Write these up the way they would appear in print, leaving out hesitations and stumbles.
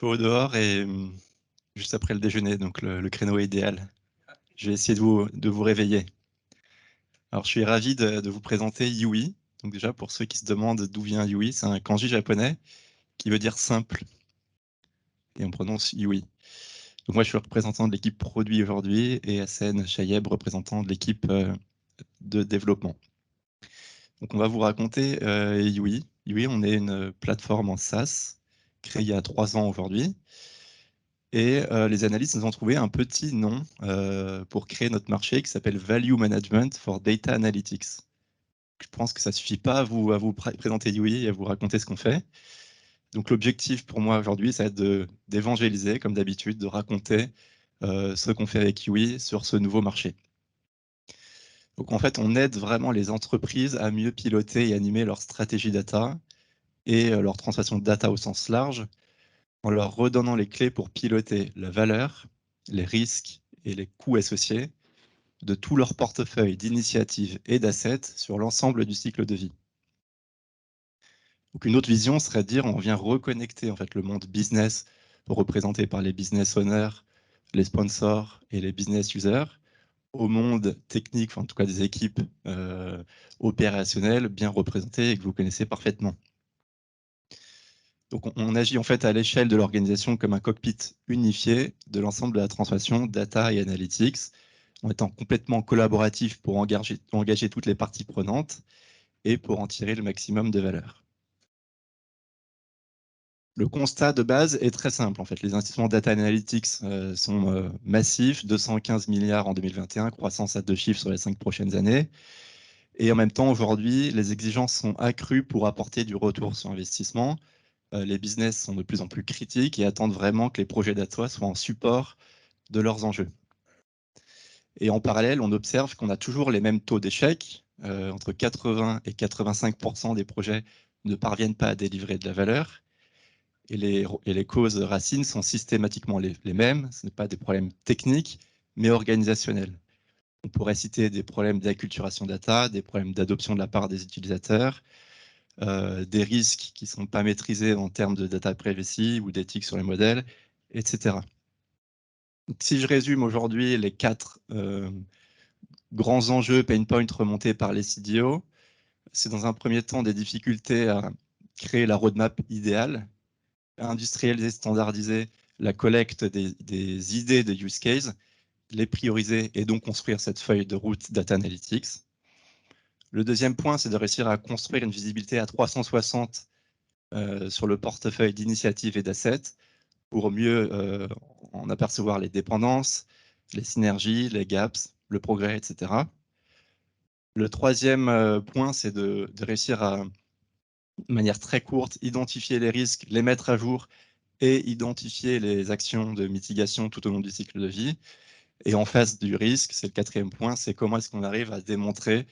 chaud dehors et juste après le déjeuner, donc le créneau est idéal. Je vais essayer de vous réveiller. Alors, je suis ravi de vous présenter Yui. Donc déjà, pour ceux qui se demandent d'où vient Yui, c'est un kanji japonais qui veut dire simple. Et on prononce Yui. Donc moi, je suis le représentant de l'équipe produit aujourd'hui et Hassen Chayeb, représentant de l'équipe de développement. Donc on va vous raconter Yui. Yui, on est une plateforme en SaaS créée il y a 3 ans aujourd'hui. Et les analystes nous ont trouvé un petit nom pour créer notre marché qui s'appelle Value Management for Data Analytics. Je pense que ça ne suffit pas à vous présenter Yui et à vous raconter ce qu'on fait. Donc l'objectif pour moi aujourd'hui, ça va être d'évangéliser, comme d'habitude, de raconter ce qu'on fait avec Yui sur ce nouveau marché. Donc en fait, on aide vraiment les entreprises à mieux piloter et animer leur stratégie data et leur transformation de data au sens large, en leur redonnant les clés pour piloter la valeur, les risques et les coûts associés de tout leur portefeuille d'initiatives et d'assets sur l'ensemble du cycle de vie. Donc une autre vision serait de dire on vient reconnecter en fait le monde business représenté par les business owners, les sponsors et les business users au monde technique, enfin, en tout cas des équipes opérationnelles bien représentées et que vous connaissez parfaitement. Donc on agit en fait à l'échelle de l'organisation comme un cockpit unifié de l'ensemble de la transformation data et analytics, en étant complètement collaboratif pour engager toutes les parties prenantes et pour en tirer le maximum de valeur. Le constat de base est très simple. En fait, les investissements data analytics sont massifs, 215 milliards en 2021, croissance à 2 chiffres sur les 5 prochaines années. Et en même temps, aujourd'hui, les exigences sont accrues pour apporter du retour sur investissement. Les business sont de plus en plus critiques et attendent vraiment que les projets data soient en support de leurs enjeux. Et en parallèle, on observe qu'on a toujours les mêmes taux d'échec. Entre 80 et 85% des projets ne parviennent pas à délivrer de la valeur. Et les causes racines sont systématiquement les mêmes. Ce n'est pas des problèmes techniques, mais organisationnels. On pourrait citer des problèmes d'acculturation data, des problèmes d'adoption de la part des utilisateurs, des risques qui ne sont pas maîtrisés en termes de data privacy ou d'éthique sur les modèles, etc. Donc, si je résume aujourd'hui les 4 grands enjeux pain points remontés par les CDO, c'est dans un premier temps des difficultés à créer la roadmap idéale, à industrialiser, standardiser la collecte des idées de use case, les prioriser et donc construire cette feuille de route data analytics. Le deuxième point, c'est de réussir à construire une visibilité à 360 sur le portefeuille d'initiatives et d'assets pour mieux en apercevoir les dépendances, les synergies, les gaps, le progrès, etc. Le troisième point, c'est de réussir à, de manière très courte, identifier les risques, les mettre à jour et identifier les actions de mitigation tout au long du cycle de vie. Et en face du risque, c'est le quatrième point, c'est comment est-ce qu'on arrive à démontrer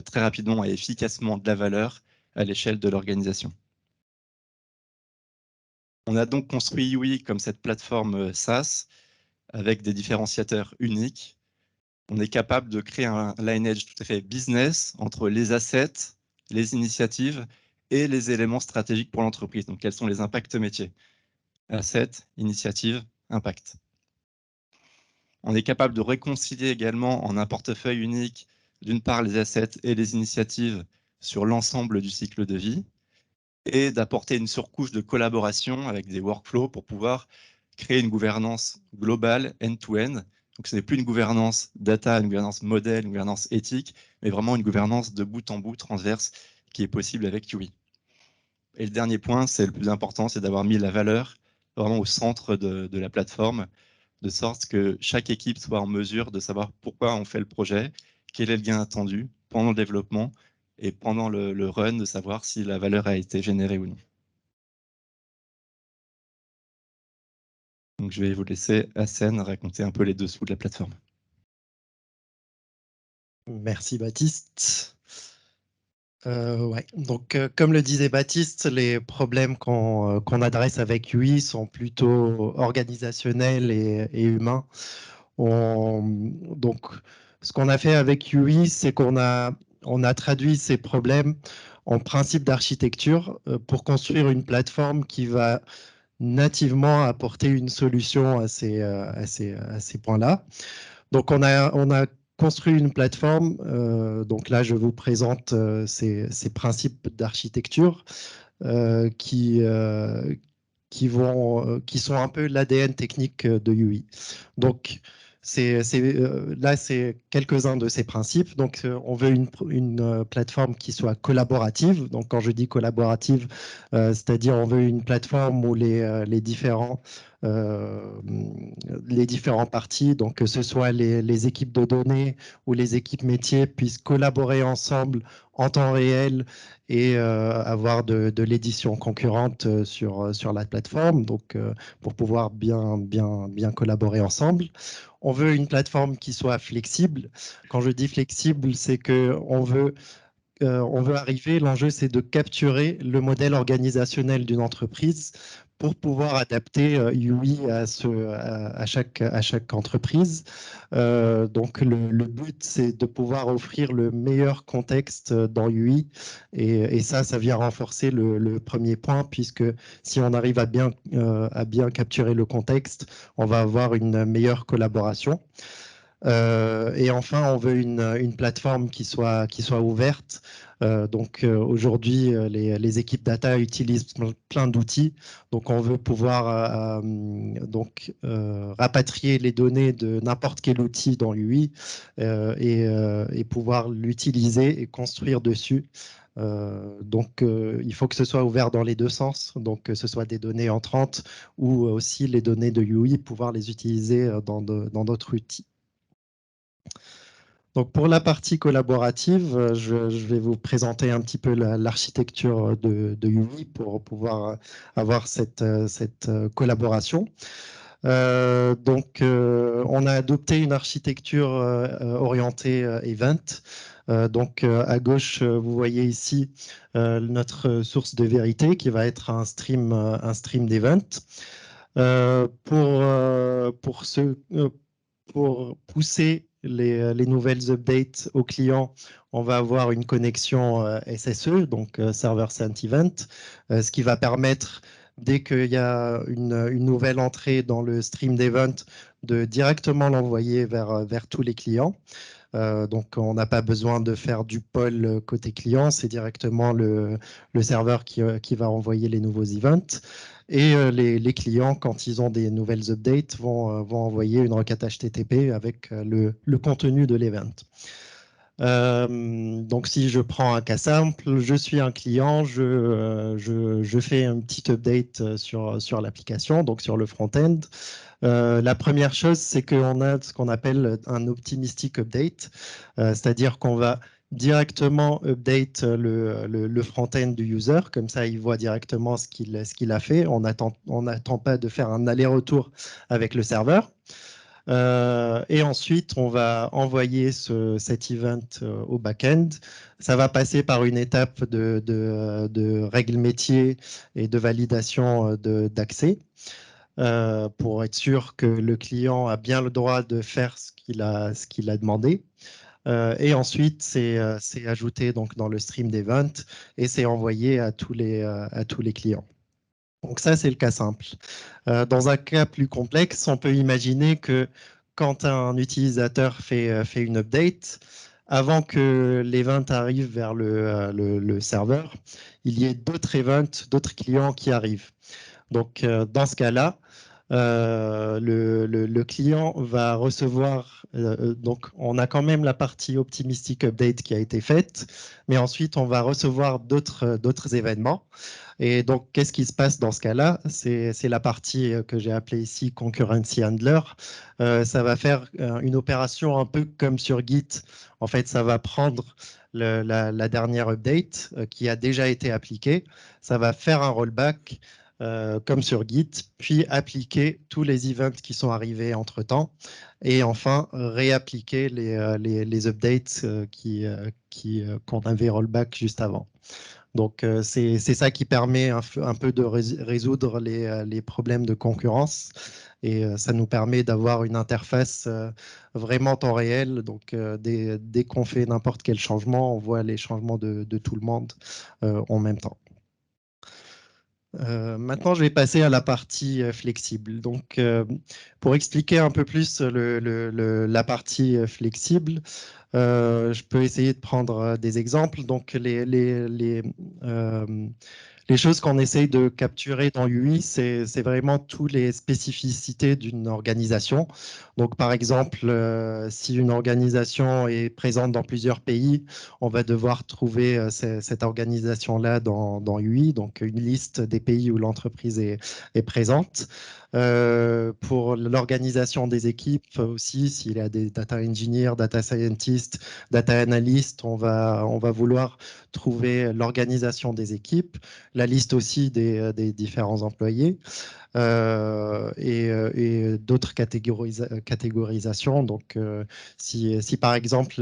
très rapidement et efficacement de la valeur à l'échelle de l'organisation. On a donc construit Yui comme cette plateforme SaaS avec des différenciateurs uniques. On est capable de créer un lineage tout à fait business entre les assets, les initiatives et les éléments stratégiques pour l'entreprise. Donc, quels sont les impacts métiers? Assets, initiatives, impact. On est capable de réconcilier également en un portefeuille unique, d'une part, les assets et les initiatives sur l'ensemble du cycle de vie et d'apporter une surcouche de collaboration avec des workflows pour pouvoir créer une gouvernance globale, end-to-end. Donc, ce n'est plus une gouvernance data, une gouvernance modèle, une gouvernance éthique, mais vraiment une gouvernance de bout en bout transverse qui est possible avec Yui. Et le dernier point, c'est le plus important, c'est d'avoir mis la valeur vraiment au centre de la plateforme, de sorte que chaque équipe soit en mesure de savoir pourquoi on fait le projet, quel est le gain attendu pendant le développement et pendant le run, de savoir si la valeur a été générée ou non. Donc, je vais vous laisser Hassen raconter un peu les dessous de la plateforme. Merci Baptiste. Ouais. Donc, comme le disait Baptiste, les problèmes qu'on adresse avec Yui sont plutôt organisationnels et humains. Donc, ce qu'on a fait avec Yui, c'est qu'on a traduit ces problèmes en principe d'architecture pour construire une plateforme qui va nativement apporter une solution à ces points-là. Donc, on a construit une plateforme. Donc là, je vous présente ces principes d'architecture qui sont un peu l'ADN technique de UI. Donc, là, c'est quelques-uns de ces principes. Donc, on veut une plateforme qui soit collaborative. Donc, quand je dis collaborative, c'est-à-dire on veut une plateforme où les différents parties, donc que ce soit les équipes de données ou les équipes métiers, puissent collaborer ensemble en temps réel et avoir de l'édition concurrente sur la plateforme, donc pour pouvoir bien collaborer ensemble. On veut une plateforme qui soit flexible. Quand je dis flexible, c'est qu'on veut arriver, l'enjeu c'est de capturer le modèle organisationnel d'une entreprise pour pouvoir adapter UI à chaque entreprise. Donc le but c'est de pouvoir offrir le meilleur contexte dans UI et ça vient renforcer le premier point puisque si on arrive à bien capturer le contexte, on va avoir une meilleure collaboration. Et enfin, on veut une plateforme qui soit ouverte. Donc aujourd'hui, les équipes data utilisent plein d'outils. Donc on veut pouvoir rapatrier les données de n'importe quel outil dans UI et pouvoir l'utiliser et construire dessus. Donc, il faut que ce soit ouvert dans les deux sens, donc que ce soit des données entrantes ou aussi les données de UI, pouvoir les utiliser dans d'autres outils. Donc pour la partie collaborative, je vais vous présenter un petit peu l'architecture de UI pour pouvoir avoir cette collaboration. Donc on a adopté une architecture orientée event. Donc à gauche, vous voyez ici notre source de vérité qui va être un stream d'event. Pour pousser les nouvelles updates aux clients, on va avoir une connexion SSE, donc Server Sent Event, ce qui va permettre, dès qu'il y a une nouvelle entrée dans le stream d'event, de directement l'envoyer vers tous les clients. Donc, on n'a pas besoin de faire du poll côté client, c'est directement le serveur qui va envoyer les nouveaux events. Et les clients, quand ils ont des nouvelles updates, vont envoyer une requête HTTP avec le contenu de l'event. Donc, si je prends un cas simple, je suis un client, je fais un petit update sur l'application, donc sur le front-end. La première chose, c'est qu'on a ce qu'on appelle un optimistic update, c'est-à-dire qu'on va directement update le front-end du user, comme ça il voit directement ce qu'il a fait, on n'attend pas de faire un aller-retour avec le serveur. Et ensuite, on va envoyer cet event au back-end. Ça va passer par une étape de règles métiers et de validation d'accès. Pour être sûr que le client a bien le droit de faire ce qu'il a demandé. Et ensuite, c'est ajouté donc dans le stream d'event et c'est envoyé à tous les clients. Donc ça, c'est le cas simple. Dans un cas plus complexe, on peut imaginer que quand un utilisateur fait une update, avant que l'event arrive vers le serveur, il y ait d'autres events, d'autres clients qui arrivent. Donc, dans ce cas-là, le client va recevoir, donc on a quand même la partie optimistic update qui a été faite, mais ensuite on va recevoir d'autres événements. Et donc, qu'est-ce qui se passe dans ce cas-là? C'est la partie que j'ai appelée ici concurrency handler. Ça va faire une opération un peu comme sur Git. En fait, ça va prendre la dernière update qui a déjà été appliquée. Ça va faire un rollback comme sur Git, puis appliquer tous les events qui sont arrivés entre-temps, et enfin réappliquer les updates qu'on avait rollback juste avant. Donc, c'est ça qui permet un peu de résoudre les problèmes de concurrence et ça nous permet d'avoir une interface vraiment temps réel. Donc, dès qu'on fait n'importe quel changement, on voit les changements de tout le monde en même temps. Maintenant, je vais passer à la partie flexible. Donc, pour expliquer un peu plus la partie flexible, je peux essayer de prendre des exemples. Donc, les choses qu'on essaye de capturer dans UI, c'est vraiment toutes les spécificités d'une organisation. Donc, par exemple, si une organisation est présente dans plusieurs pays, on va devoir trouver cette organisation-là dans UI, donc une liste des pays où l'entreprise est présente. Pour l'organisation des équipes aussi, s'il y a des data engineers, data scientists, data analysts, on va vouloir trouver l'organisation des équipes, la liste aussi des différents employés et d'autres catégorisations. Donc, si par exemple,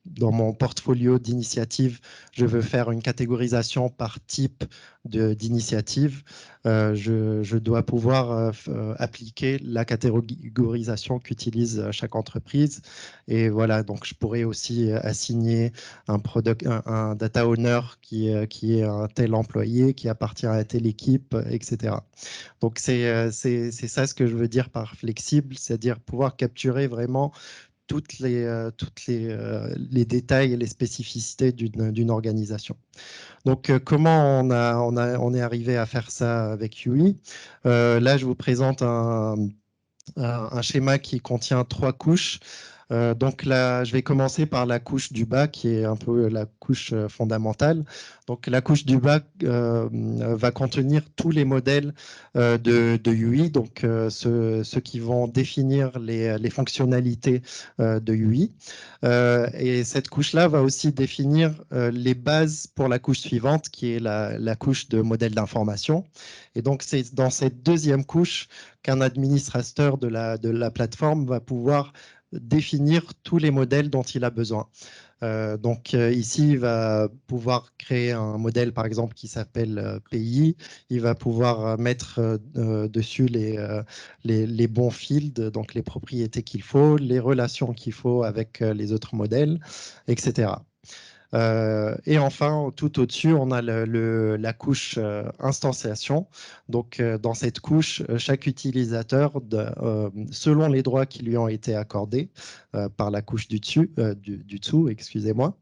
dans mon portfolio d'initiatives, je veux faire une catégorisation par type d'initiative, je dois pouvoir appliquer la catégorisation qu'utilise chaque entreprise. Et voilà, donc je pourrais aussi assigner un data owner qui est un tel employé, qui appartient à telle équipe, etc. Donc, c'est ça ce que je veux dire par flexible, c'est-à-dire pouvoir capturer vraiment les détails et les spécificités d'une organisation. Donc, comment on est arrivé à faire ça avec UI? Là, je vous présente un schéma qui contient 3 couches. Donc là, je vais commencer par la couche du bas, qui est un peu la couche fondamentale. Donc la couche du bas va contenir tous les modèles de UI, donc ceux qui vont définir les fonctionnalités de UI. Et cette couche-là va aussi définir les bases pour la couche suivante, qui est la couche de modèle d'information. Et donc c'est dans cette deuxième couche qu'un administrateur de la plateforme va pouvoir définir tous les modèles dont il a besoin. Donc ici, il va pouvoir créer un modèle, par exemple, qui s'appelle pays. Il va pouvoir mettre dessus les bons fields, donc les propriétés qu'il faut, les relations qu'il faut avec les autres modèles, etc. Et enfin, tout au-dessus, on a la couche instanciation. Donc, dans cette couche, chaque utilisateur, selon les droits qui lui ont été accordés par la couche du dessous, excusez-moi,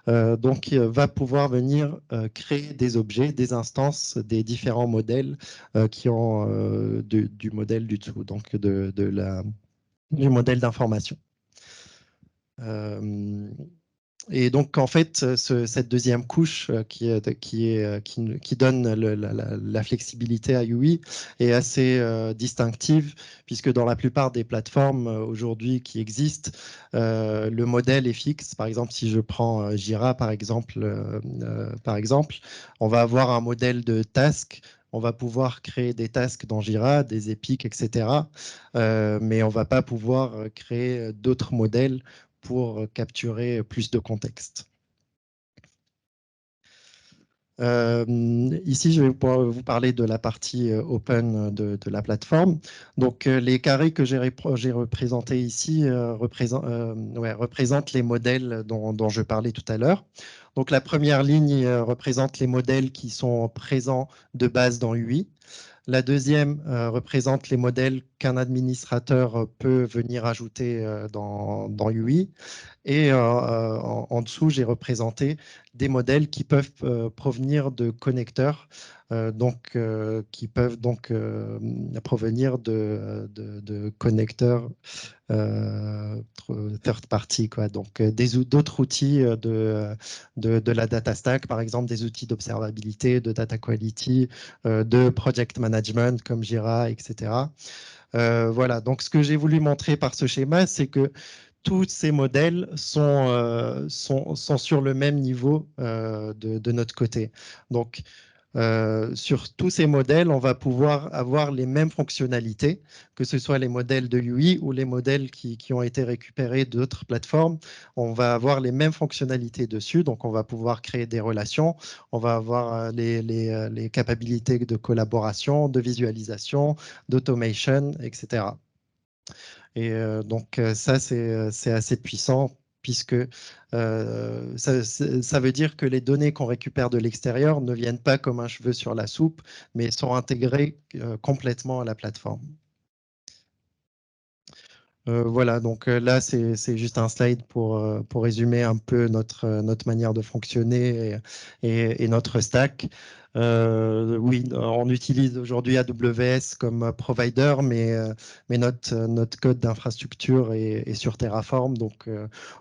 donc va pouvoir venir créer des objets, des instances, des différents modèles qui ont du modèle du dessous, donc du modèle d'information. Et donc, en fait, cette deuxième couche qui donne la flexibilité à UI est assez distinctive, puisque dans la plupart des plateformes aujourd'hui qui existent, le modèle est fixe. Par exemple, si je prends Jira, par exemple, on va avoir un modèle de task. On va pouvoir créer des tasks dans Jira, des épiques, etc. Mais on ne va pas pouvoir créer d'autres modèles pour capturer plus de contexte. Ici, je vais vous parler de la partie open de la plateforme. Donc, les carrés que j'ai représentés ici représentent les modèles dont je parlais tout à l'heure. Donc, la première ligne représente les modèles qui sont présents de base dans UI. La deuxième représente les modèles qu'un administrateur peut venir ajouter dans UI. Et en dessous, j'ai représenté des modèles qui peuvent provenir de connecteurs, qui peuvent donc provenir de connecteurs third party, quoi. Donc d'autres outils de la data stack, par exemple des outils d'observabilité, de data quality, de project management comme Jira, etc. Voilà, donc ce que j'ai voulu montrer par ce schéma, c'est que tous ces modèles sont sur le même niveau de notre côté. Donc, sur tous ces modèles, on va pouvoir avoir les mêmes fonctionnalités, que ce soit les modèles de UI ou les modèles qui ont été récupérés d'autres plateformes. On va avoir les mêmes fonctionnalités dessus, donc on va pouvoir créer des relations, on va avoir les capacités de collaboration, de visualisation, d'automation, etc. Et donc ça, c'est assez puissant puisque ça veut dire que les données qu'on récupère de l'extérieur ne viennent pas comme un cheveu sur la soupe, mais sont intégrées complètement à la plateforme. Voilà, donc là, c'est juste un slide pour résumer un peu notre manière de fonctionner et notre stack. Oui, on utilise aujourd'hui AWS comme provider, mais notre code d'infrastructure est sur Terraform, donc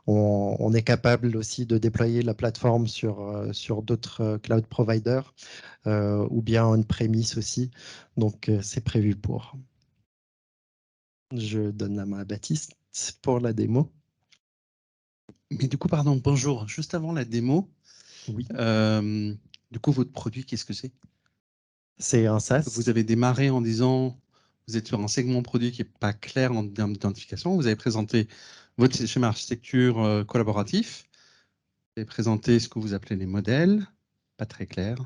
on est capable aussi de déployer la plateforme sur d'autres cloud providers ou bien on-premise aussi, donc c'est prévu pour. Je donne la main à Baptiste pour la démo. Mais du coup, pardon, bonjour. Juste avant la démo, Oui. Du coup, votre produit, qu'est-ce que c'est? C'est un SaaS. Vous avez démarré en disant, vous êtes sur un segment produit qui n'est pas clair en termes d'identification. Vous avez présenté votre schéma architecture collaboratif. Vous avez présenté ce que vous appelez les modèles, pas très clair.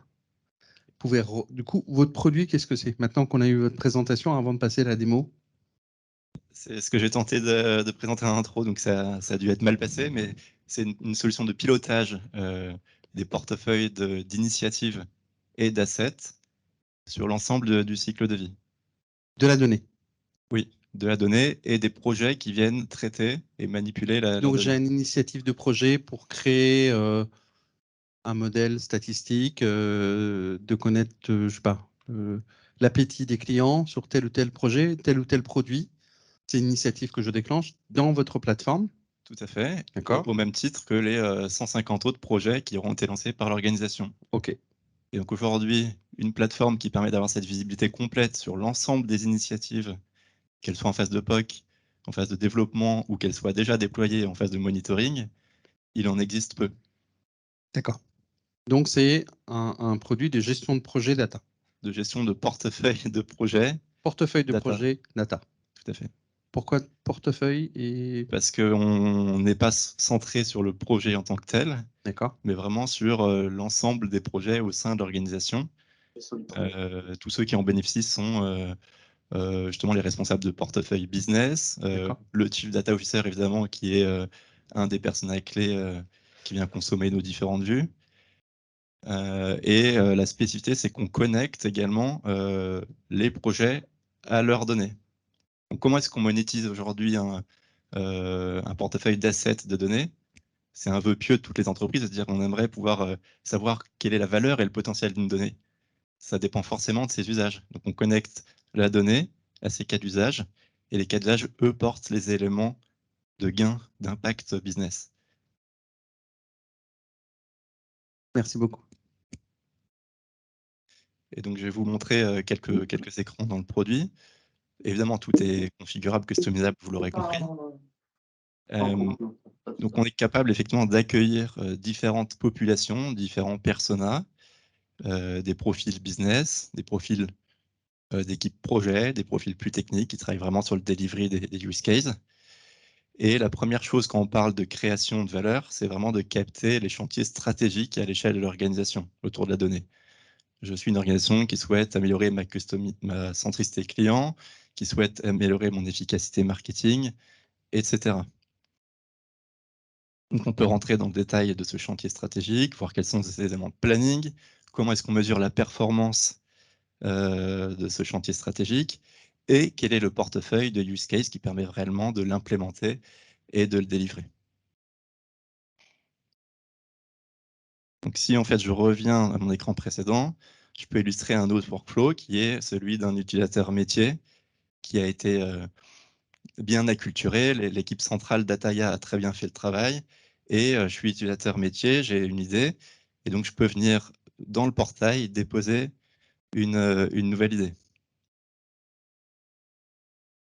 Du coup, votre produit, qu'est-ce que c'est? Maintenant qu'on a eu votre présentation, avant de passer à la démo. C'est ce que j'ai tenté de présenter en intro, donc ça a dû être mal passé, mais c'est une solution de pilotage des portefeuilles d'initiatives et d'assets sur l'ensemble du cycle de vie. De la donnée. Oui, de la donnée et des projets qui viennent traiter et manipuler la Donc, j'ai donnée. une initiative de projet pour créer un modèle statistique, de connaître, je sais pas, l'appétit des clients sur tel ou tel projet, tel ou tel produit. C'est une initiative que je déclenche dans votre plateforme. Tout à fait. D'accord. Au même titre que les 150 autres projets qui auront été lancés par l'organisation. OK. Et donc aujourd'hui, une plateforme qui permet d'avoir cette visibilité complète sur l'ensemble des initiatives, qu'elles soient en phase de POC, en phase de développement ou qu'elles soient déjà déployées en phase de monitoring, il en existe peu. D'accord. Donc, c'est un produit de gestion de projet data. De gestion de portefeuille de projets. Portefeuille de data. projet data. Tout à fait. Pourquoi portefeuille et... Parce qu'on n'est pas centré sur le projet en tant que tel, mais vraiment sur l'ensemble des projets au sein de l'organisation. Tous ceux qui en bénéficient sont justement les responsables de portefeuille business, le Chief Data Officer évidemment qui est un des personnels clés qui vient consommer nos différentes vues. Et la spécificité, c'est qu'on connecte également les projets à leurs données. Donc, comment est-ce qu'on monétise aujourd'hui un portefeuille d'assets de données? C'est un vœu pieux de toutes les entreprises, c'est-à-dire qu'on aimerait pouvoir savoir quelle est la valeur et le potentiel d'une donnée. Ça dépend forcément de ses usages. Donc, on connecte la donnée à ces cas d'usage, et les cas d'usage, eux, portent les éléments de gain, d'impact business. Merci beaucoup. Et donc, je vais vous montrer quelques écrans dans le produit. Évidemment, tout est configurable, customisable, vous l'aurez compris. Donc, on est capable effectivement d'accueillir différentes populations, différents personas, des profils business, des profils d'équipe projet, des profils plus techniques qui travaillent vraiment sur le delivery des use cases. Et la première chose quand on parle de création de valeur, c'est vraiment de capter les chantiers stratégiques à l'échelle de l'organisation autour de la donnée. Je suis une organisation qui souhaite améliorer ma centricité client, qui souhaite améliorer mon efficacité marketing, etc. Donc on peut rentrer dans le détail de ce chantier stratégique, voir quels sont ces éléments de planning, comment est-ce qu'on mesure la performance de ce chantier stratégique, et quel est le portefeuille de use case qui permet réellement de l'implémenter et de le délivrer. Donc si en fait je reviens à mon écran précédent, je peux illustrer un autre workflow qui est celui d'un utilisateur métier qui a été bien acculturé. L'équipe centrale d'Ataya a très bien fait le travail et je suis utilisateur métier, j'ai une idée et donc je peux venir dans le portail déposer une nouvelle idée.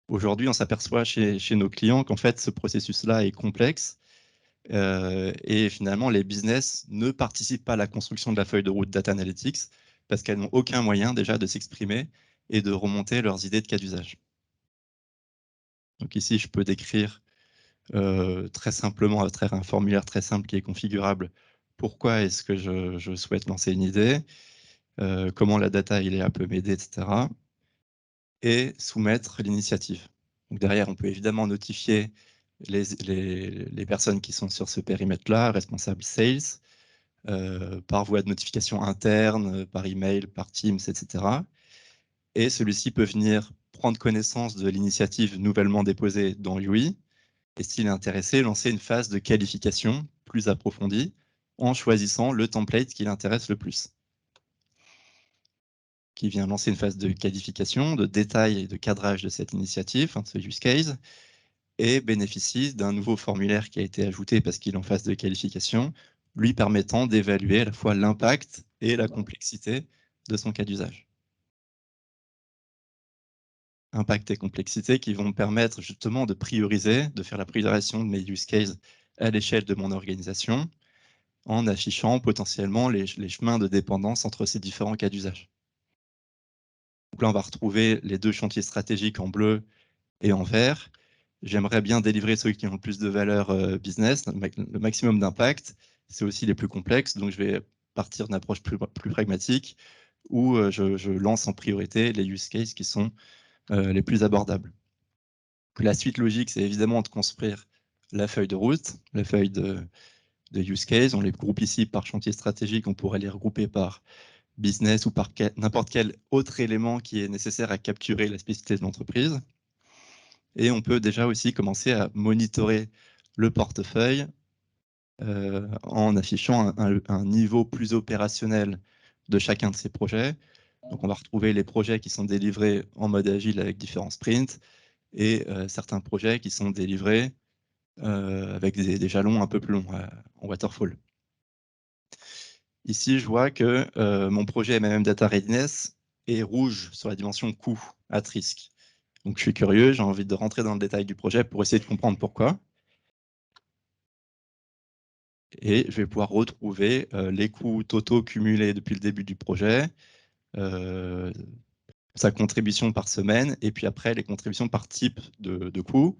Aujourd'hui, on s'aperçoit chez nos clients qu'en fait ce processus-là est complexe et finalement les business ne participent pas à la construction de la feuille de route Data Analytics parce qu'elles n'ont aucun moyen déjà de s'exprimer et de remonter leurs idées de cas d'usage. Donc ici, je peux décrire très simplement à travers un formulaire très simple qui est configurable pourquoi est-ce que je souhaite lancer une idée, comment la data peut m'aider, etc. et soumettre l'initiative. Donc derrière, on peut évidemment notifier les personnes qui sont sur ce périmètre-là, responsables sales, par voie de notification interne, par email, par Teams, etc. Et celui-ci peut venir prendre connaissance de l'initiative nouvellement déposée dans UI, et s'il est intéressé, lancer une phase de qualification plus approfondie en choisissant le template qui l'intéresse le plus. Qui vient lancer une phase de qualification, de détail et de cadrage de cette initiative, de ce use case, et bénéficie d'un nouveau formulaire qui a été ajouté parce qu'il est en phase de qualification, lui permettant d'évaluer à la fois l'impact et la complexité de son cas d'usage. Impact et complexité qui vont me permettre justement de prioriser, de faire la priorisation de mes use cases à l'échelle de mon organisation, en affichant potentiellement les chemins de dépendance entre ces différents cas d'usage. Donc là, on va retrouver les deux chantiers stratégiques en bleu et en vert. J'aimerais bien délivrer ceux qui ont le plus de valeur business, le maximum d'impact. C'est aussi les plus complexes, donc je vais partir d'une approche plus pragmatique où je lance en priorité les use cases qui sont les plus abordables. La suite logique, c'est évidemment de construire la feuille de route, la feuille de use case. On les groupe ici par chantier stratégique, on pourrait les regrouper par business ou par n'importe quel autre élément qui est nécessaire à capturer la spécificité de l'entreprise. Et on peut déjà aussi commencer à monitorer le portefeuille en affichant un niveau plus opérationnel de chacun de ces projets. Donc on va retrouver les projets qui sont délivrés en mode agile avec différents sprints et certains projets qui sont délivrés avec des jalons un peu plus longs en waterfall. Ici, je vois que mon projet MMM Data Readiness est rouge sur la dimension coût at risk. Donc je suis curieux, j'ai envie de rentrer dans le détail du projet pour essayer de comprendre pourquoi. Et je vais pouvoir retrouver les coûts totaux cumulés depuis le début du projet, sa contribution par semaine, et puis après les contributions par type de coûts.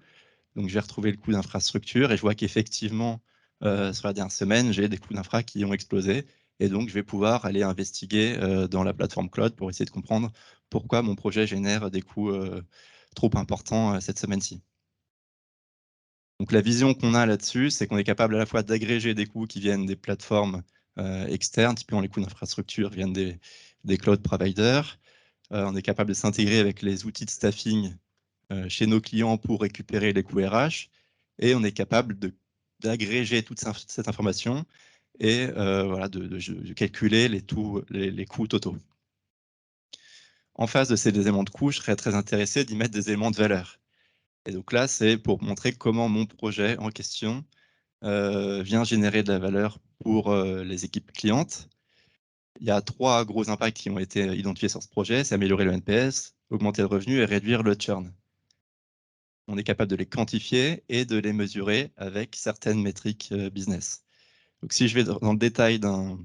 Donc je vais retrouver le coût d'infrastructure et je vois qu'effectivement, sur la dernière semaine, j'ai des coûts d'infra qui ont explosé. Et donc je vais pouvoir aller investiguer dans la plateforme cloud pour essayer de comprendre pourquoi mon projet génère des coûts trop importants cette semaine-ci. Donc la vision qu'on a là-dessus, c'est qu'on est capable à la fois d'agréger des coûts qui viennent des plateformes externes, typiquement les coûts d'infrastructure viennent des cloud providers. On est capable de s'intégrer avec les outils de staffing chez nos clients pour récupérer les coûts RH. Et on est capable d'agréger toute cette information et voilà, de calculer les coûts totaux. En face de ces éléments de coût, je serais très intéressé d'y mettre des éléments de valeur. Et donc là, c'est pour montrer comment mon projet en question vient générer de la valeur pour les équipes clientes. Il y a 3 gros impacts qui ont été identifiés sur ce projet, c'est améliorer le NPS, augmenter le revenu et réduire le churn. On est capable de les quantifier et de les mesurer avec certaines métriques business. Donc si je vais dans le détail d'un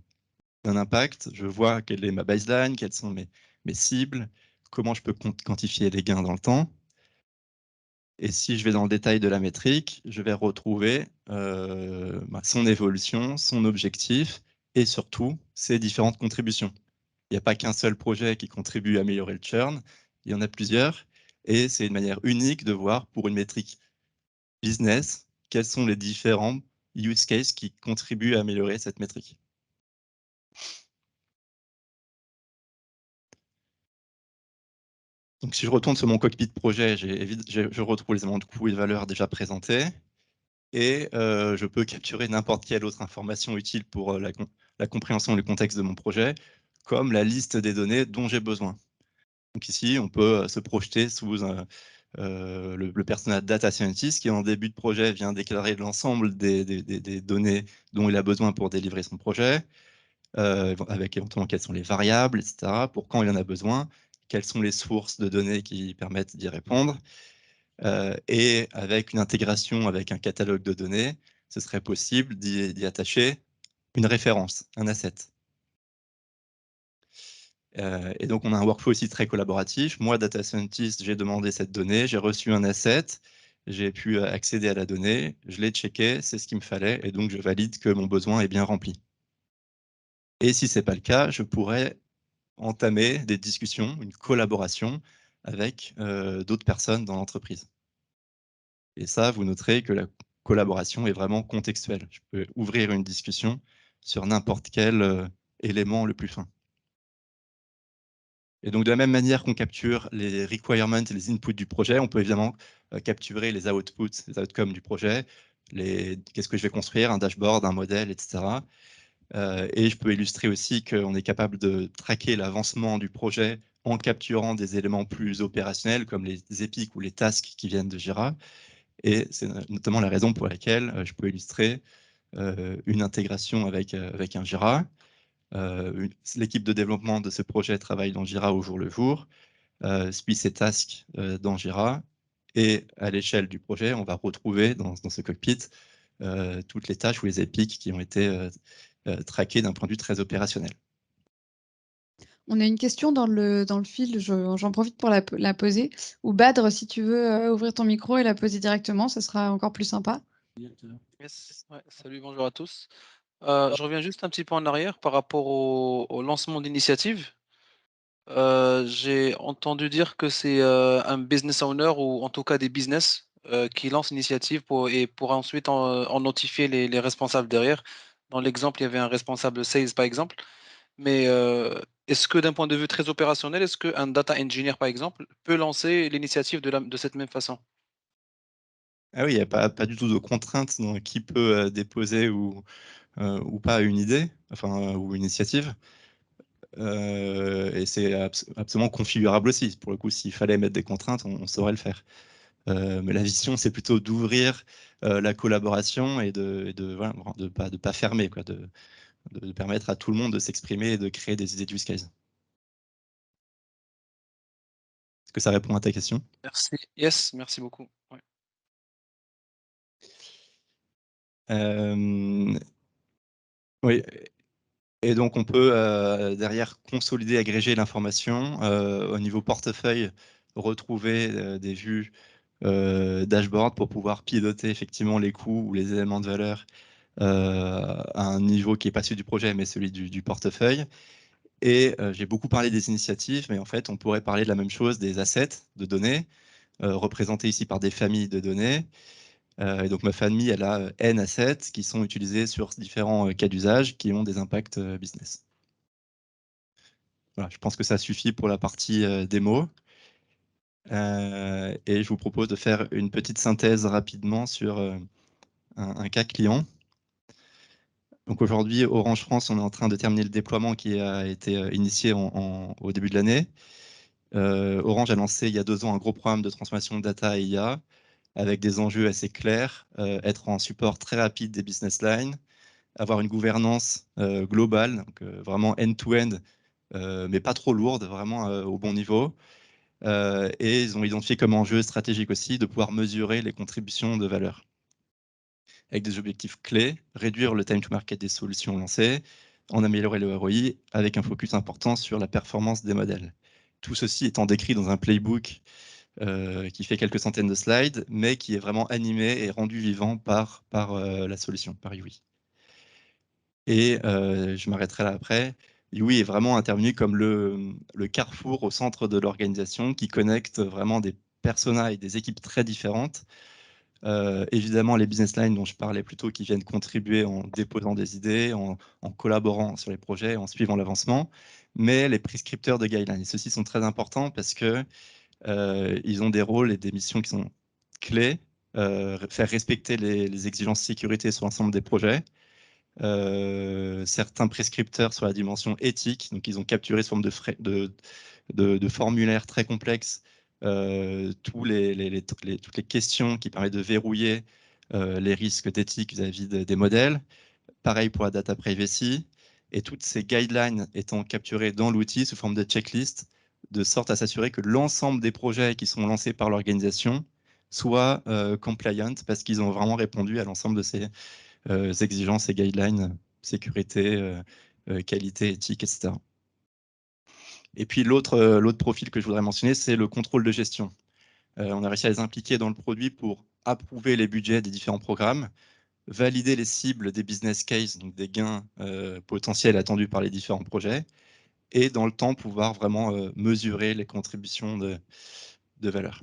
impact, je vois quelle est ma baseline, quelles sont mes cibles, comment je peux quantifier les gains dans le temps. Et si je vais dans le détail de la métrique, je vais retrouver son évolution, son objectif et surtout ses différentes contributions. Il n'y a pas qu'un seul projet qui contribue à améliorer le churn, il y en a plusieurs et c'est une manière unique de voir pour une métrique business quels sont les différents use cases qui contribuent à améliorer cette métrique. Donc, si je retourne sur mon cockpit projet, je retrouve les éléments de coût et de valeur déjà présentés. Et je peux capturer n'importe quelle autre information utile pour la compréhension et le contexte de mon projet, comme la liste des données dont j'ai besoin. Donc ici, on peut se projeter sous le persona data scientist qui, en début de projet, vient déclarer l'ensemble des données dont il a besoin pour délivrer son projet, avec éventuellement quelles sont les variables, etc., pour quand il en a besoin, quelles sont les sources de données qui permettent d'y répondre. Et avec une intégration avec un catalogue de données, ce serait possible d'y attacher une référence, un asset. Et donc, on a un workflow aussi très collaboratif. Moi, data scientist, j'ai demandé cette donnée, j'ai reçu un asset, j'ai pu accéder à la donnée, je l'ai checké, c'est ce qu'il me fallait, et donc je valide que mon besoin est bien rempli. Et si ce n'est pas le cas, je pourrais entamer des discussions, une collaboration avec d'autres personnes dans l'entreprise. Et ça, vous noterez que la collaboration est vraiment contextuelle. Je peux ouvrir une discussion sur n'importe quel élément le plus fin. Et donc, de la même manière qu'on capture les requirements et les inputs du projet, on peut évidemment capturer les outputs, les outcomes du projet, qu'est-ce que je vais construire, un dashboard, un modèle, etc. Et je peux illustrer aussi qu'on est capable de traquer l'avancement du projet en capturant des éléments plus opérationnels comme les épiques ou les tasks qui viennent de Jira. Et c'est notamment la raison pour laquelle je peux illustrer une intégration avec un Jira. L'équipe de développement de ce projet travaille dans Jira au jour le jour, suit ses tasks dans Jira, et à l'échelle du projet, on va retrouver dans ce cockpit toutes les tâches ou les épiques qui ont été traquées d'un point de vue très opérationnel. On a une question dans le fil, j'en profite pour la poser. Ou Badr, si tu veux ouvrir ton micro et la poser directement, ça sera encore plus sympa. Yes. Ouais, salut, bonjour à tous. Je reviens juste un petit peu en arrière par rapport au lancement d'initiative. J'ai entendu dire que c'est un business owner ou en tout cas des business qui lancent l'initiative et pour ensuite en notifier les responsables derrière. Dans l'exemple, il y avait un responsable sales par exemple. Mais est-ce que d'un point de vue très opérationnel, est-ce qu'un data engineer par exemple peut lancer l'initiative de cette même façon? Ah oui, il n'y a pas du tout de contrainte dans qui peut déposer ou pas une idée, enfin, ou une initiative. Et c'est absolument configurable aussi. Pour le coup, s'il fallait mettre des contraintes, on saurait le faire. Mais la vision, c'est plutôt d'ouvrir la collaboration et voilà, de pas fermer, quoi, de permettre à tout le monde de s'exprimer et de créer des idées de use case. Est-ce que ça répond à ta question? Merci. Yes, merci beaucoup. Ouais. Oui. Et donc, on peut derrière consolider, agréger l'information au niveau portefeuille, retrouver des vues dashboard pour pouvoir piloter effectivement les coûts ou les éléments de valeur à un niveau qui n'est pas celui du projet, mais celui du portefeuille. Et j'ai beaucoup parlé des initiatives, mais en fait, on pourrait parler de la même chose des assets de données, représentés ici par des familles de données. Et donc, ma famille, elle a N assets qui sont utilisés sur différents cas d'usage qui ont des impacts business. Voilà, je pense que ça suffit pour la partie démo. Et je vous propose de faire une petite synthèse rapidement sur un cas client. Donc aujourd'hui, Orange France, on est en train de terminer le déploiement qui a été initié au début de l'année. Orange a lancé il y a 2 ans un gros programme de transformation de data et IA avec des enjeux assez clairs, être en support très rapide des business lines, avoir une gouvernance globale, donc vraiment end-to-end, mais pas trop lourde, vraiment au bon niveau. Et ils ont identifié comme enjeu stratégique aussi de pouvoir mesurer les contributions de valeur avec des objectifs clés, réduire le time to market des solutions lancées, en améliorer le ROI avec un focus important sur la performance des modèles. Tout ceci étant décrit dans un playbook qui fait quelques centaines de slides, mais qui est vraiment animé et rendu vivant par la solution, par Yui. Et je m'arrêterai là après. Yui est vraiment intervenu comme le carrefour au centre de l'organisation qui connecte vraiment des personas et des équipes très différentes. Évidemment, les business lines dont je parlais plus tôt qui viennent contribuer en déposant des idées, en collaborant sur les projets, en suivant l'avancement, mais les prescripteurs de guidelines. Et ceux-ci sont très importants parce que ils ont des rôles et des missions qui sont clés, faire respecter les exigences sécurité sur l'ensemble des projets, certains prescripteurs sur la dimension éthique, donc ils ont capturé sous forme de formulaires très complexes toutes les questions qui permettent de verrouiller les risques d'éthique vis-à-vis des modèles. Pareil pour la data privacy. Et toutes ces guidelines étant capturées dans l'outil sous forme de checklist, de sorte à s'assurer que l'ensemble des projets qui sont lancés par l'organisation soient compliant parce qu'ils ont vraiment répondu à l'ensemble de ces exigences et guidelines, sécurité, qualité, éthique, etc. Et puis l'autre profil que je voudrais mentionner, c'est le contrôle de gestion. On a réussi à les impliquer dans le produit pour approuver les budgets des différents programmes, valider les cibles des business cases, donc des gains potentiels attendus par les différents projets, et dans le temps pouvoir vraiment mesurer les contributions de valeur.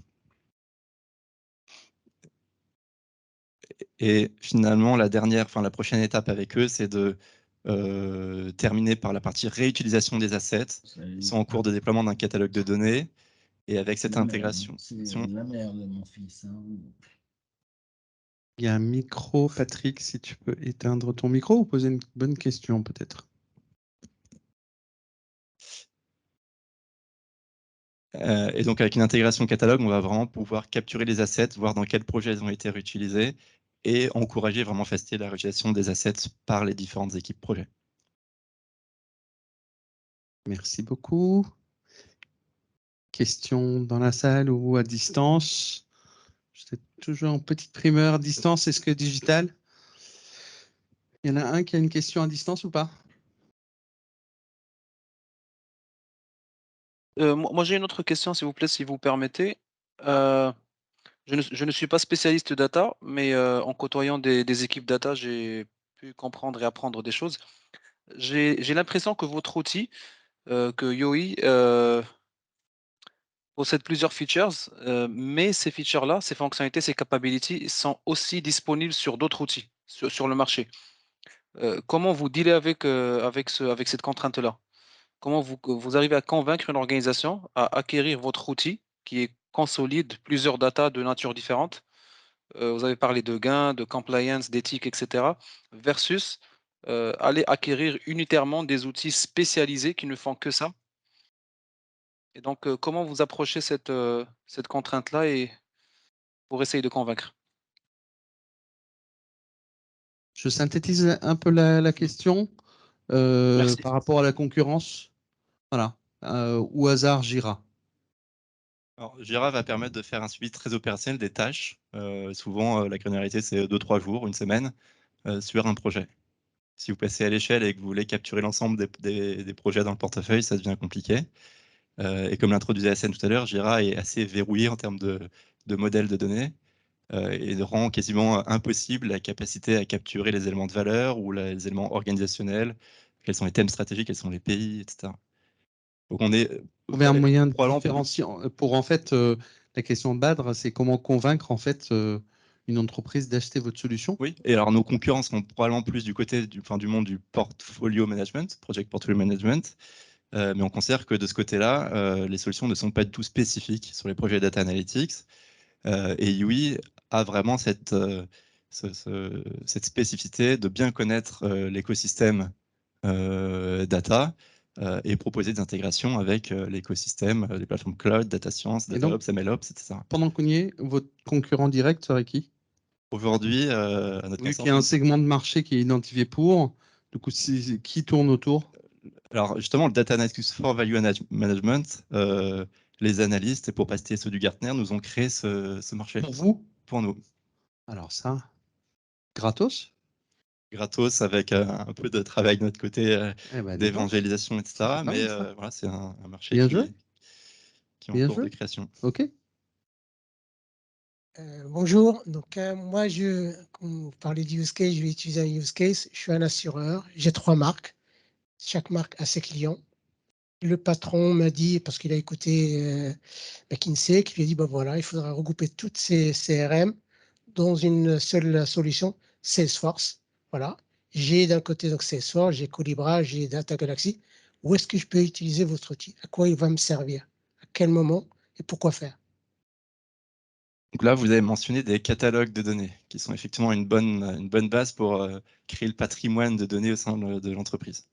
Et finalement, la prochaine étape avec eux, c'est de terminer par la partie réutilisation des assets. Ils sont en cours de déploiement d'un catalogue de données. Et avec cette intégration. C'est la mère de mon fils. Hein. Il y a un micro, Patrick, si tu peux éteindre ton micro ou poser une bonne question peut-être. Et donc avec une intégration catalogue, on va vraiment pouvoir capturer les assets, voir dans quels projets ils ont été réutilisés et encourager, vraiment faciliter la réutilisation des assets par les différentes équipes projet. Merci beaucoup. Questions dans la salle ou à distance? J'étais toujours en petite primeur à distance. Est-ce que digital? Il y en a un qui a une question à distance ou pas? Moi, j'ai une autre question, s'il vous plaît, si vous permettez. Je ne suis pas spécialiste data, mais en côtoyant des équipes data, j'ai pu comprendre et apprendre des choses. J'ai l'impression que votre outil, que Yoi, possède plusieurs features, mais ces features-là, ces fonctionnalités, ces capabilities sont aussi disponibles sur d'autres outils, sur le marché. Comment vous dealez avec cette contrainte-là? Comment vous arrivez à convaincre une organisation à acquérir votre outil qui consolide plusieurs datas de nature différente? Vous avez parlé de gains, de compliance, d'éthique, etc. versus aller acquérir unitairement des outils spécialisés qui ne font que ça. Et donc, comment vous approchez cette contrainte-là et pour essayer de convaincre? Je synthétise un peu la question Merci. par rapport à la concurrence. Voilà. Au hasard, Jira. Alors, Jira va permettre de faire un suivi très opérationnel des tâches. Souvent, la granularité, c'est 2-3 jours, une semaine, sur un projet. Si vous passez à l'échelle et que vous voulez capturer l'ensemble des projets dans le portefeuille, ça devient compliqué. Et comme l'introduisait Hassane tout à l'heure, Jira est assez verrouillé en termes de modèles de données et rend quasiment impossible la capacité à capturer les éléments de valeur ou les éléments organisationnels, quels sont les thèmes stratégiques, quels sont les pays, etc. Donc on est Trouver un moyen de probablement différencier pour en fait la question de Badre, c'est comment convaincre en fait une entreprise d'acheter votre solution. Oui, et alors nos concurrents seront probablement plus du côté du monde du portfolio management, project portfolio management, mais on considère que de ce côté-là, les solutions ne sont pas du tout spécifiques sur les projets data analytics, et Yui a vraiment cette spécificité de bien connaître l'écosystème data et proposer des intégrations avec l'écosystème des plateformes cloud, data science, DataOps, MLOps, etc. Pendant qu'on y est, votre concurrent direct serait qui? Aujourd'hui, à notre Vu qu'il y a un segment de marché qui est identifié pour, du coup, qui tourne autour? Alors justement, le Data Analytics for Value Management, les analystes, et pour pas citer ceux du Gartner, nous ont créé ce marché. Pour vous? Pour nous. Alors ça, gratos? Gratos, avec un peu de travail de notre côté, d'évangélisation, etc. Mais voilà, c'est un marché qui est en cours de création. OK. Bonjour, donc moi, comme vous parlez de use case, je vais utiliser un use case. Je suis un assureur, j'ai 3 marques, chaque marque a ses clients. Le patron m'a dit, parce qu'il a écouté McKinsey, qui lui a dit, bah voilà, il faudra regrouper toutes ces CRM dans une seule solution, Salesforce. Voilà. J'ai d'un côté donc Salesforce, j'ai Colibra, j'ai Data Galaxy. Où est-ce que je peux utiliser votre outil? À quoi il va me servir? À quel moment et pourquoi faire? Donc là, vous avez mentionné des catalogues de données, qui sont effectivement une bonne base pour créer le patrimoine de données au sein de l'entreprise.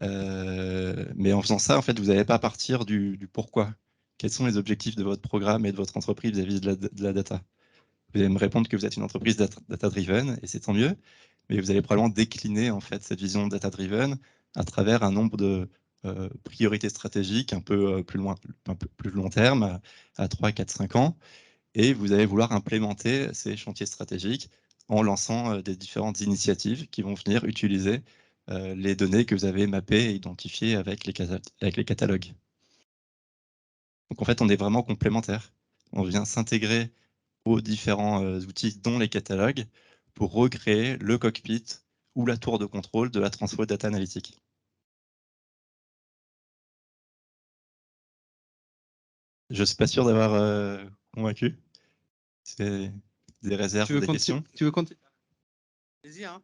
Mais en faisant ça, en fait, vous n'allez pas partir du pourquoi. Quels sont les objectifs de votre programme et de votre entreprise vis-à-vis de la data? Vous allez me répondre que vous êtes une entreprise data-driven, et c'est tant mieux, mais vous allez probablement décliner en fait cette vision data-driven à travers un nombre de priorités stratégiques un peu plus long terme, à 3, 4, 5 ans, et vous allez vouloir implémenter ces chantiers stratégiques en lançant des différentes initiatives qui vont venir utiliser les données que vous avez mappées et identifiées avec les catalogues. Donc en fait, on est vraiment complémentaires. On vient s'intégrer aux différents outils, dont les catalogues, pour recréer le cockpit ou la tour de contrôle de la transfo data analytique. Je ne suis pas sûr d'avoir convaincu. C'est des réserves, des questions. Tu veux continuer? Plaisir.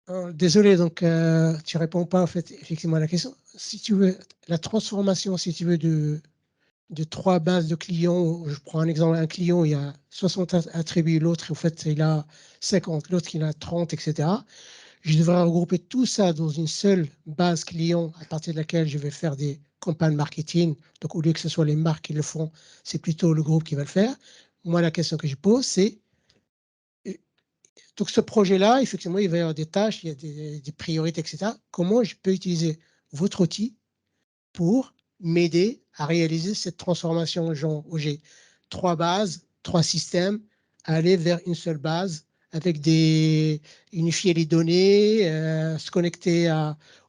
Hein. Désolé, donc tu réponds pas en fait effectivement à la question. Si tu veux, la transformation, si tu veux, de 3 bases de clients, je prends un exemple, un client, il y a 60 attributs, l'autre, en fait, il a 50, l'autre, il a 30, etc. Je devrais regrouper tout ça dans une seule base client à partir de laquelle je vais faire des campagnes marketing. Donc, au lieu que ce soit les marques qui le font, c'est plutôt le groupe qui va le faire. Moi, la question que je pose, c'est donc ce projet-là, effectivement, il va y avoir des tâches, il y a des priorités, etc. Comment je peux utiliser votre outil pour m'aider à réaliser cette transformation, genre où j'ai 3 bases, 3 systèmes, à aller vers une seule base avec unifier les données, se connecter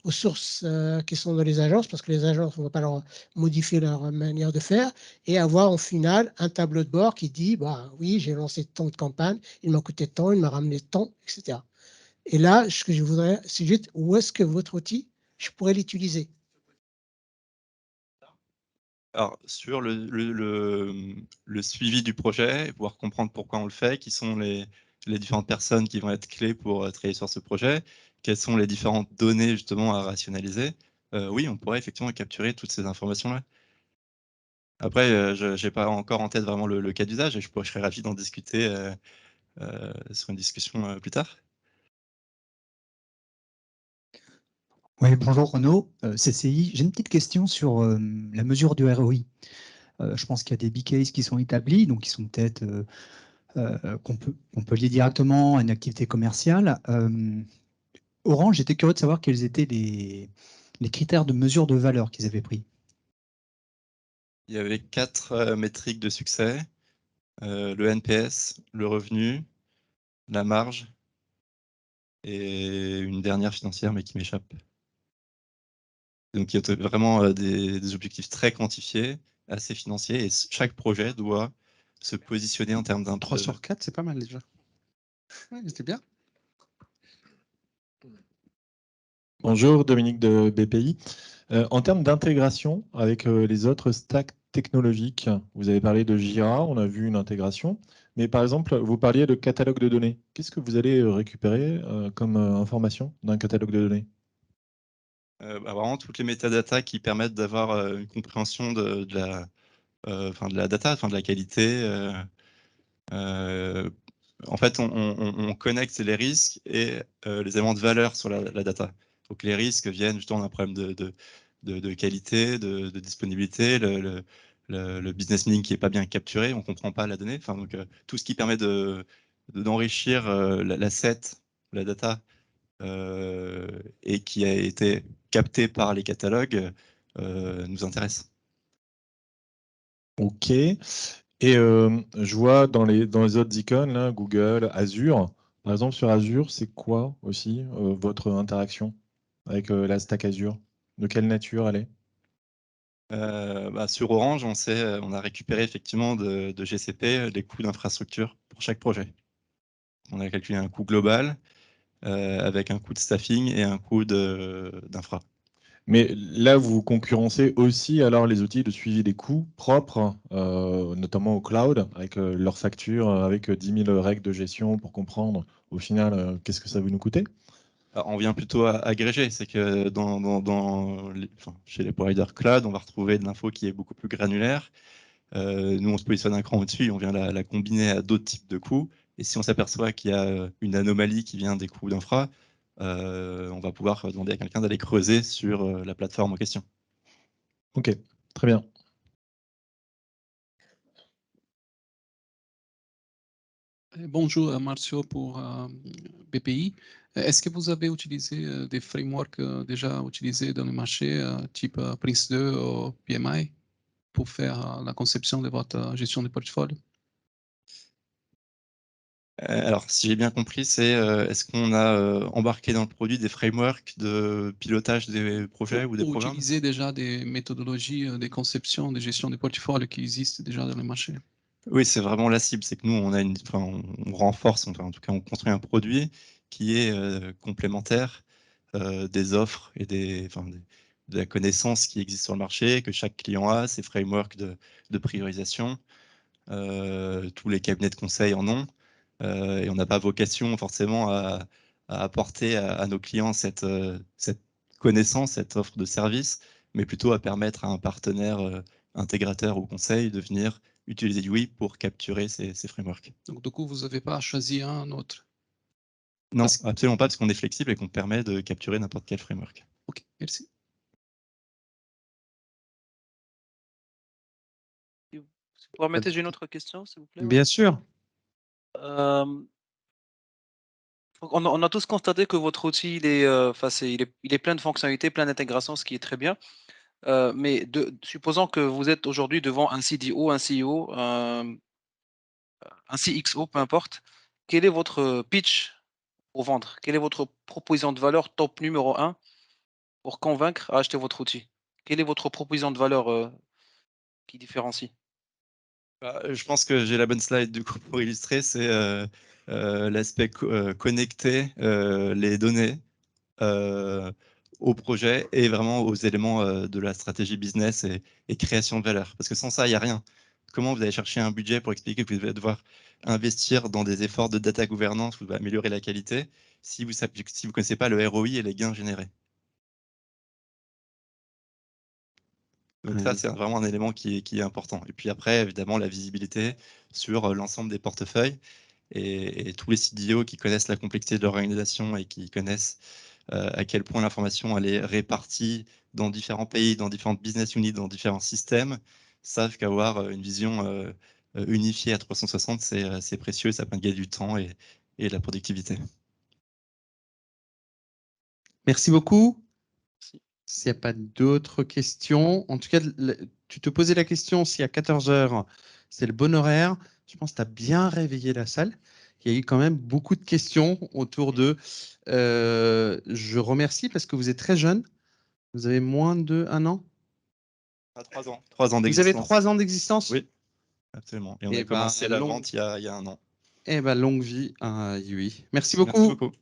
aux sources qui sont dans les agences, parce que les agences, on ne va pas leur modifier leur manière de faire, et avoir en final un tableau de bord qui dit, bah oui, j'ai lancé tant de campagnes, il m'a coûté tant, il m'a ramené tant, etc. Et là, ce que je voudrais, c'est juste où est-ce que votre outil, je pourrais l'utiliser. Alors, sur le suivi du projet, pouvoir comprendre pourquoi on le fait, qui sont les différentes personnes qui vont être clés pour travailler sur ce projet, quelles sont les différentes données justement à rationaliser, oui, on pourrait effectivement capturer toutes ces informations-là. Après, je n'ai pas encore en tête vraiment le cas d'usage et je serais ravi d'en discuter sur une discussion plus tard. Oui, bonjour Renaud, CCI. J'ai une petite question sur la mesure du ROI. Je pense qu'il y a des big cases qui sont établis, donc qui sont peut-être qu'on peut lier directement à une activité commerciale. Orange, j'étais curieux de savoir quels étaient les critères de mesure de valeur qu'ils avaient pris. Il y avait 4 métriques de succès, le NPS, le revenu, la marge et une dernière financière mais qui m'échappe. Donc il y a vraiment des objectifs très quantifiés, assez financiers, et chaque projet doit se positionner en termes d'un 3 sur 4, c'est pas mal déjà. Ouais, c'était bien. Bonjour, Dominique de BPI. En termes d'intégration avec les autres stacks technologiques, vous avez parlé de Jira, on a vu une intégration, mais par exemple, vous parliez de catalogue de données. Qu'est-ce que vous allez récupérer comme information d'un catalogue de données? Vraiment toutes les métadatas qui permettent d'avoir une compréhension de la data, de la qualité. En fait, on connecte les risques et les éléments de valeur sur la data. Donc les risques viennent justement d'un problème de qualité, de disponibilité, le business meaning qui n'est pas bien capturé, on ne comprend pas la donnée. Enfin, donc, tout ce qui permet d'enrichir l'asset, la data, et qui a été capté par les catalogues, nous intéresse. Ok. Et je vois dans les autres icônes, là, Google, Azure. Par exemple, sur Azure, c'est quoi aussi votre interaction avec la stack Azure? De quelle nature elle est? Sur Orange, on a récupéré effectivement de GCP les coûts d'infrastructure pour chaque projet. On a calculé un coût global avec un coût de staffing et un coût d'infra. Mais là, vous concurrencez aussi alors les outils de suivi des coûts propres, notamment au cloud, avec leurs factures, avec 10 000 règles de gestion pour comprendre au final qu'est-ce que ça va nous coûter. Alors, on vient plutôt à agréger, c'est que chez les providers cloud, on va retrouver de l'info qui est beaucoup plus granulaire. Nous, on se positionne un cran au-dessus, on vient la combiner à d'autres types de coûts. Et si on s'aperçoit qu'il y a une anomalie qui vient des coûts d'infra, on va pouvoir demander à quelqu'un d'aller creuser sur la plateforme en question. Ok, très bien. Bonjour, Marcio pour BPI. Est-ce que vous avez utilisé des frameworks déjà utilisés dans le marché, type Prince2 ou PMI, pour faire la conception de votre gestion de portfolio? Alors, si j'ai bien compris, c'est est-ce qu'on a embarqué dans le produit des frameworks de pilotage des projets ou des programmes? Utiliser déjà des méthodologies de conception, de gestion de portfolio qui existent déjà dans le marché? Oui, c'est vraiment la cible. C'est que nous, on renforce, en tout cas, on construit un produit qui est complémentaire des offres et de la connaissance qui existe sur le marché, que chaque client a, ses frameworks de priorisation. Tous les cabinets de conseil en ont. Et on n'a pas vocation forcément à apporter à nos clients cette connaissance, cette offre de service, mais plutôt à permettre à un partenaire intégrateur ou conseil de venir utiliser UI pour capturer ces frameworks. Donc, du coup, vous n'avez pas choisi un autre. Non, absolument pas, parce qu'on est flexible et qu'on permet de capturer n'importe quel framework. Ok, merci. Si vous permettez, j'ai une autre question, s'il vous plaît. Bien sûr. On a tous constaté que votre outil, il est plein de fonctionnalités, plein d'intégrations, ce qui est très bien. Mais supposons que vous êtes aujourd'hui devant un CDO, un CEO, un CXO, peu importe. Quel est votre pitch pour vendre? Quelle est votre proposition de valeur top numéro 1 pour convaincre à acheter votre outil? Quelle est votre proposition de valeur qui différencie? Je pense que j'ai la bonne slide du coup pour illustrer, c'est l'aspect connecter les données au projet et vraiment aux éléments de la stratégie business et création de valeur. Parce que sans ça, il n'y a rien. Comment vous allez chercher un budget pour expliquer que vous allez devoir investir dans des efforts de data gouvernance pour améliorer la qualité si vous ne connaissez pas le ROI et les gains générés? Donc ça, c'est vraiment un élément qui est important. Et puis après, évidemment, la visibilité sur l'ensemble des portefeuilles et tous les CDO qui connaissent la complexité de l'organisation et qui connaissent à quel point l'information elle est répartie dans différents pays, dans différentes business units, dans différents systèmes, savent qu'avoir une vision unifiée à 360, c'est précieux, ça permet de gagner du temps et de la productivité. Merci beaucoup. Merci. S'il n'y a pas d'autres questions, en tout cas, tu te posais la question si à 14 h, c'est le bon horaire. Je pense que tu as bien réveillé la salle. Il y a eu quand même beaucoup de questions autour de... je remercie parce que vous êtes très jeune. Vous avez moins de 1 an? 3 ans. 3 ans Vous avez d'existence. 3 ans d'existence? Oui, absolument. Et on a Eh ben, commencé la vente il y a 1 an. Eh ben, longue vie à UI. Merci Merci beaucoup. beaucoup.